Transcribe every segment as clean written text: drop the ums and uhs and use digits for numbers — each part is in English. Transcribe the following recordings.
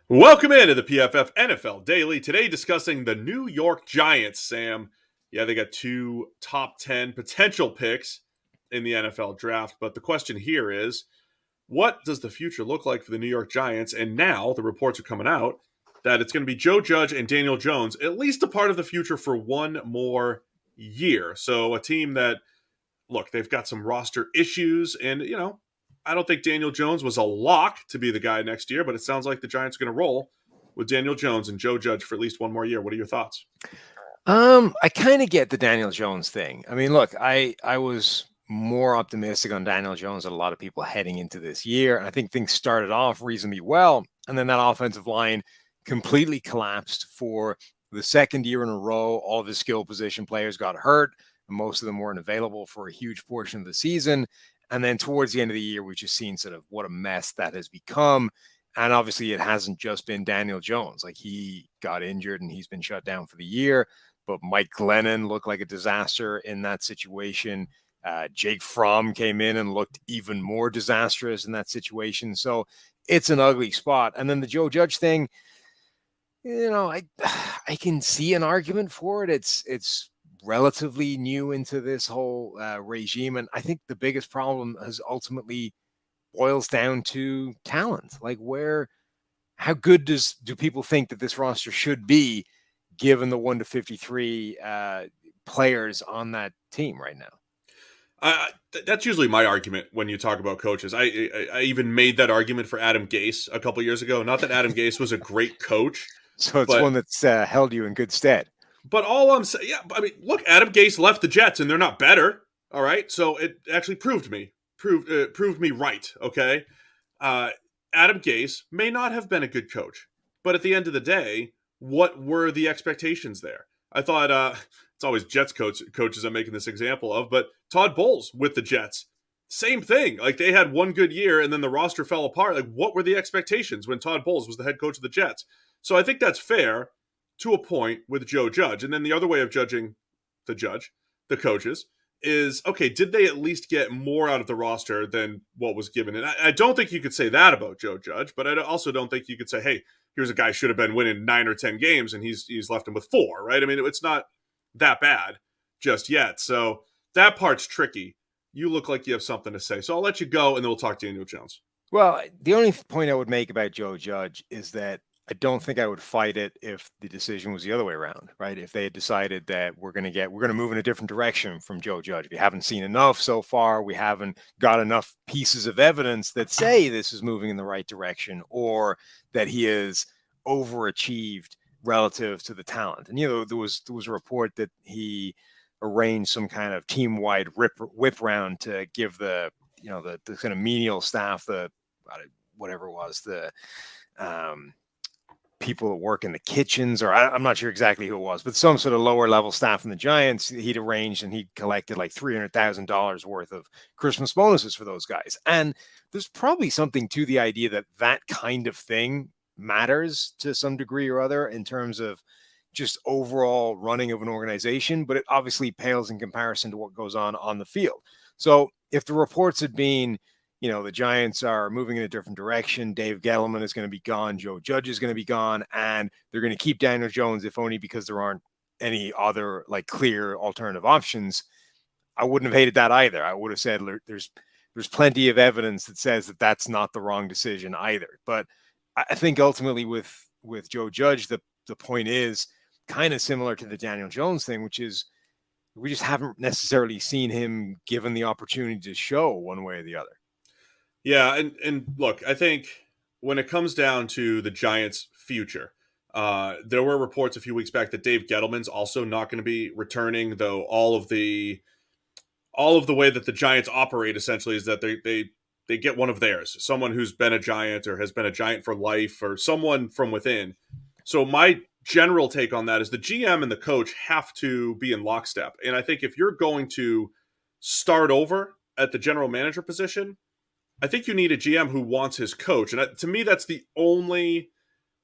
Welcome into the PFF NFL Daily. Today discussing the New York Giants, Sam. Yeah, they got two top 10 potential picks in the NFL draft, but the question here is, what does the future look like for the New York Giants? And now the reports are coming out that it's going to be Joe Judge and Daniel Jones, at least a part of the future for one more year. So a team that, look, they've got some roster issues, and, I don't think Daniel Jones was a lock to be the guy next year, but it sounds like the Giants are going to roll with Daniel Jones and Joe Judge for at least one more year. What are your thoughts? I kind of get the Daniel Jones thing. I mean, look, I was more optimistic on Daniel Jones than a lot of people heading into this year. And I think things started off reasonably well. And then that offensive line completely collapsed for the second year in a row. All of his skill position players got hurt. And most of them weren't available for a huge portion of the season. And then towards the end of the year, we've just seen sort of what a mess that has become. And obviously, it hasn't just been Daniel Jones. Like, he got injured and he's been shut down for the year. But Mike Glennon looked like a disaster in that situation. Jake Fromm came in and looked even more disastrous in that situation. So it's an ugly spot. And then the Joe Judge thing, I can see an argument for it. It's relatively new into this whole regime. And I think the biggest problem has ultimately boils down to talent. Like, how good do people think that this roster should be given the 1 to 53 players on that team right now? That's usually my argument when you talk about coaches. I even made that argument for Adam Gase a couple years ago. Not that Adam Gase was a great coach. So it's one that's held you in good stead. But all I'm saying, look, Adam Gase left the Jets and they're not better. All right. So it actually proved me right. Okay. Adam Gase may not have been a good coach, but at the end of the day, what were the expectations there? I thought it's always Jets coaches I'm making this example of, but Todd Bowles with the Jets, same thing. Like, they had one good year and then the roster fell apart. Like, what were the expectations when Todd Bowles was the head coach of the Jets? So I think that's fair to a point with Joe Judge. And then the other way of judging the coaches, is, okay, did they at least get more out of the roster than what was given? And I don't think you could say that about Joe Judge, but I also don't think you could say, hey, here's a guy should have been winning 9 or 10 games and he's left him with 4, right? I mean, it's not that bad just yet. So that part's tricky. You look like you have something to say. So I'll let you go and then we'll talk to Daniel Jones. Well, the only point I would make about Joe Judge is that I don't think I would fight it if the decision was the other way around, right? If they had decided that we're going to move in a different direction from Joe Judge. We haven't seen enough so far. We haven't got enough pieces of evidence that say this is moving in the right direction, or that he is overachieved relative to the talent. And, there was a report that he arranged some kind of team-wide whip round to give the kind of menial staff, whatever it was, the people that work in the kitchens, or I'm not sure exactly who it was, but some sort of lower level staff in the Giants, he'd arranged and he'd collected like $300,000 worth of Christmas bonuses for those guys. And there's probably something to the idea that that kind of thing matters to some degree or other in terms of just overall running of an organization, but it obviously pales in comparison to what goes on the field. So if the reports had been, the Giants are moving in a different direction, Dave Gettleman is going to be gone, Joe Judge is going to be gone, and they're going to keep Daniel Jones, if only because there aren't any other like clear alternative options, I wouldn't have hated that either. I would have said there's plenty of evidence that says that that's not the wrong decision either. But I think ultimately with Joe Judge, the point is kind of similar to the Daniel Jones thing, which is we just haven't necessarily seen him given the opportunity to show one way or the other. Yeah, and look, I think when it comes down to the Giants' future, there were reports a few weeks back that Dave Gettleman's also not going to be returning, though all of the way that the Giants operate essentially is that they get one of theirs, someone who's been a Giant or has been a Giant for life, or someone from within. So my general take on that is the GM and the coach have to be in lockstep. And I think if you're going to start over at the general manager position, I think you need a GM who wants his coach. And to me, that's the only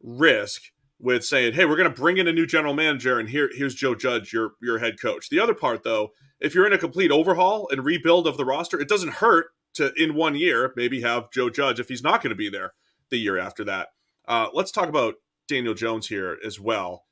risk with saying, hey, we're going to bring in a new general manager and here's Joe Judge, your head coach. The other part, though, if you're in a complete overhaul and rebuild of the roster, it doesn't hurt to, in 1 year, maybe have Joe Judge, if he's not going to be there the year after that, Let's talk about Daniel Jones here as well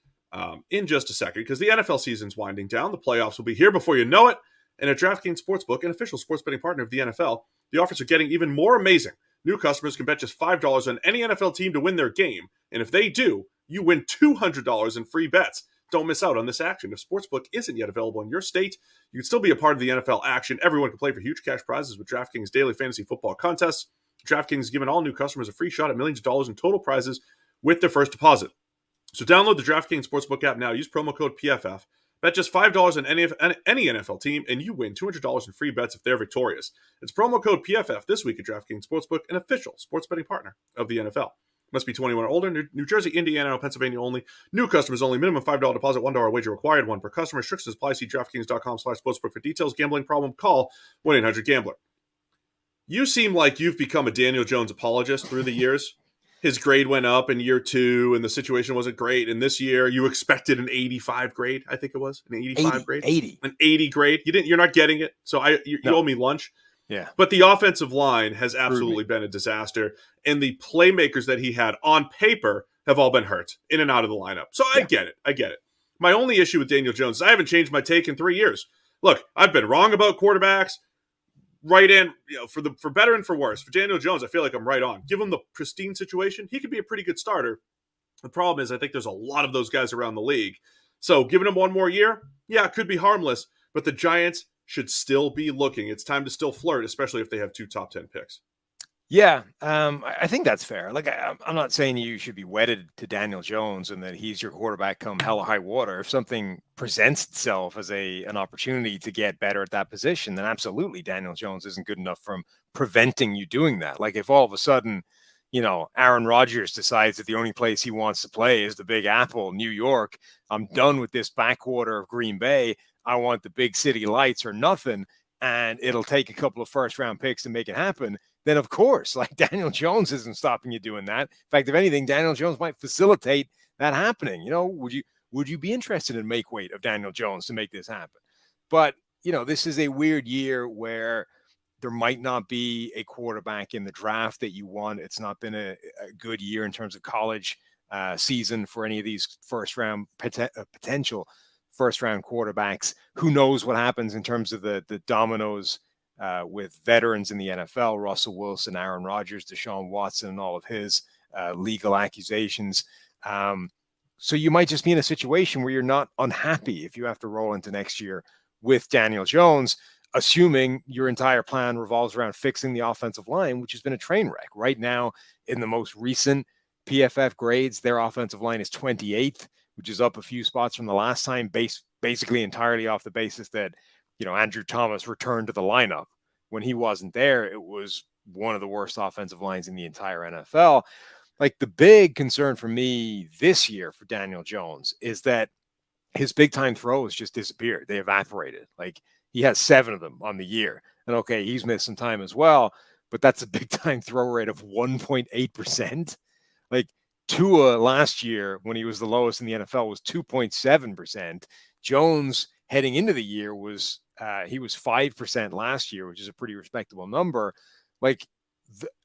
in just a second, because the NFL season's winding down. The playoffs will be here before you know it. And at DraftKings Sportsbook, an official sports betting partner of the NFL, the offers are getting even more amazing. New customers can bet just $5 on any NFL team to win their game. And if they do, you win $200 in free bets. Don't miss out on this action. If Sportsbook isn't yet available in your state, you can still be a part of the NFL action. Everyone can play for huge cash prizes with DraftKings daily fantasy football contests. DraftKings is giving all new customers a free shot at millions of dollars in total prizes with their first deposit. So download the DraftKings Sportsbook app now. Use promo code PFF. Bet just $5 on any NFL team, and you win $200 in free bets if they're victorious. It's promo code PFF this week at DraftKings Sportsbook, an official sports betting partner of the NFL. Must be 21 or older. New Jersey, Indiana, and Pennsylvania only. New customers only. Minimum $5 deposit, $1 wager required. One per customer. Restrictions apply. See DraftKings.com/sportsbook for details. Gambling problem? Call 1-800-GAMBLER. You seem like you've become a Daniel Jones apologist through the years. His grade went up in year 2, and the situation wasn't great. And this year, you expected an 85 grade. I think it was an 85 grade, 80, an 80 grade. You're not getting it, so you owe me lunch. Yeah. But the offensive line has absolutely been a disaster, and the playmakers that he had on paper have all been hurt in and out of the lineup. So I get it. My only issue with Daniel Jones is I haven't changed my take in 3 years. Look, I've been wrong about quarterbacks. Right in, for better and for worse. For Daniel Jones, I feel like I'm right on. Give him the pristine situation, he could be a pretty good starter. The problem is I think there's a lot of those guys around the league. So giving him one more year, yeah, it could be harmless, but the Giants should still be looking. It's time to still flirt, especially if they have 2 top 10 picks. Yeah, I think that's fair. Like, I'm not saying you should be wedded to Daniel Jones and that he's your quarterback come hell or high water. If something presents itself as an opportunity to get better at that position, then absolutely Daniel Jones isn't good enough from preventing you doing that. Like if all of a sudden, Aaron Rodgers decides that the only place he wants to play is the Big Apple, New York. I'm done with this backwater of Green Bay. I want the big city lights or nothing. And it'll take a couple of first-round picks to make it happen. Then, of course, like Daniel Jones isn't stopping you doing that. In fact, if anything, Daniel Jones might facilitate that happening. Would you be interested in make weight of Daniel Jones to make this happen? But, this is a weird year where there might not be a quarterback in the draft that you want. It's not been a good year in terms of college season for any of these first-round potential first-round quarterbacks. Who knows what happens in terms of the dominoes with veterans in the NFL, Russell Wilson, Aaron Rodgers, Deshaun Watson, and all of his legal accusations. So you might just be in a situation where you're not unhappy if you have to roll into next year with Daniel Jones, assuming your entire plan revolves around fixing the offensive line, which has been a train wreck. Right now, in the most recent PFF grades, their offensive line is 28th, which is up a few spots from the last time, basically entirely off the basis that Andrew Thomas returned to the lineup. When he wasn't there, it was one of the worst offensive lines in the entire NFL. Like the big concern for me this year for Daniel Jones is that his big time throws just disappeared. They evaporated. Like he has 7 of them on the year. And okay, he's missed some time as well, but that's a big time throw rate of 1.8%. Like Tua last year, when he was the lowest in the NFL, was 2.7%. Jones heading into the year was he was 5% last year, which is a pretty respectable number. Like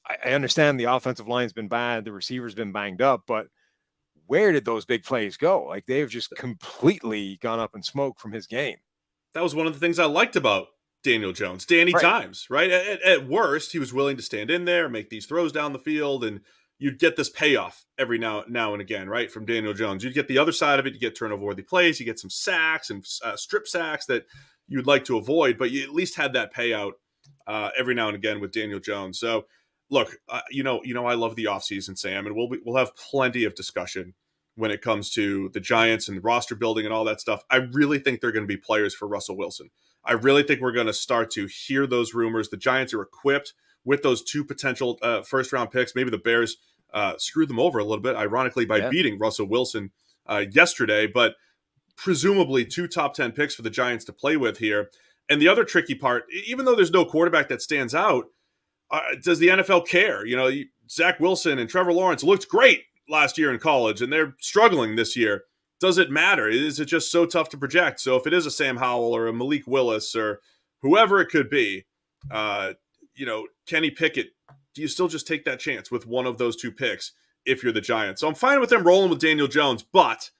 I understand the offensive line's been bad, the receiver's been banged up, but where did those big plays go? Like they've just completely gone up in smoke from his game. That was one of the things I liked about Daniel Jones. Danny times, right? At worst, he was willing to stand in there, make these throws down the field, and you'd get this payoff every now and again, right, from Daniel Jones. You'd get the other side of it. You get turnover-worthy plays. You get some sacks and strip sacks that you'd like to avoid, but you at least had that payout every now and again with Daniel Jones. So, look, I love the offseason, Sam, and we'll have plenty of discussion when it comes to the Giants and the roster building and all that stuff. I really think they're going to be players for Russell Wilson. I really think we're going to start to hear those rumors. The Giants are equipped with those 2 potential first-round picks. Maybe the Bears screwed them over a little bit, ironically, by beating Russell Wilson yesterday. But presumably 2 top 10 picks for the Giants to play with here. And the other tricky part, even though there's no quarterback that stands out, does the NFL care? Zach Wilson and Trevor Lawrence looked great last year in college, and they're struggling this year. Does it matter? Is it just so tough to project? So if it is a Sam Howell or a Malik Willis or whoever it could be, Kenny Pickett, do you still just take that chance with one of those 2 picks if you're the Giants. So I'm fine with them rolling with Daniel Jones, but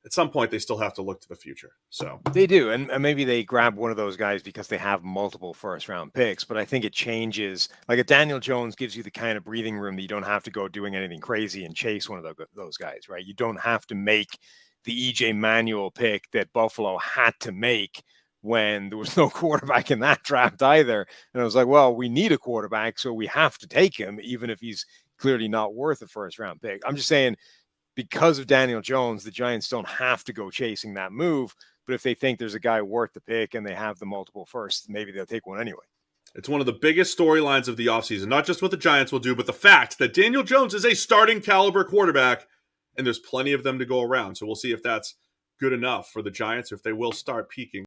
at some point they still have to look to the future. So they do, and maybe they grab one of those guys because they have multiple first-round picks. But I think it changes. Like a Daniel Jones gives you the kind of breathing room that you don't have to go doing anything crazy and chase one of those guys, right? You don't have to make the EJ Manuel pick that Buffalo had to make when there was no quarterback in that draft either. And I was like, well, we need a quarterback, so we have to take him, even if he's clearly not worth a first-round pick. I'm just saying, because of Daniel Jones, the Giants don't have to go chasing that move. But if they think there's a guy worth the pick and they have the multiple first, maybe they'll take one anyway. It's one of the biggest storylines of the offseason, not just what the Giants will do, but the fact that Daniel Jones is a starting caliber quarterback, and there's plenty of them to go around. So we'll see if that's good enough for the Giants, or if they will start peaking.